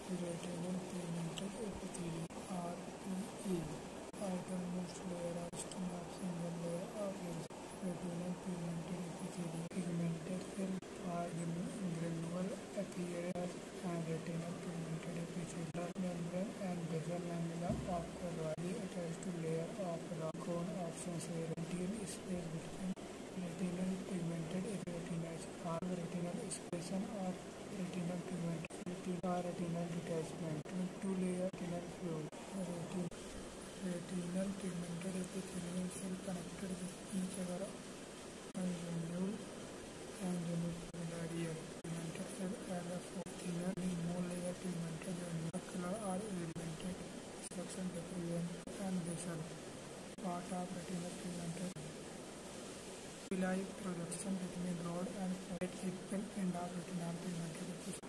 Retinal pigmented epithelium (RPE). Outermost layer of skin of single layer of retinal pigmented epithelium. Pigmented cells are granular appearance and retinal pigmented epithelial membrane and basal lamella of choroidally attached to layer of round cone of retial space between retinal pigmented retinitis are retinal expression or retinal pigment. Retinal detachment. Two-layer retinal fluid. Retinal pigmented epithelial cell connected with each other and gemule and gemicularia. Pigmented cell as a thinner monolayer pigmented macula are pigmented section deprivation and basal part of retinal pigmented. Villi projection between rod and plate typical end of retinal pigmented epithelium.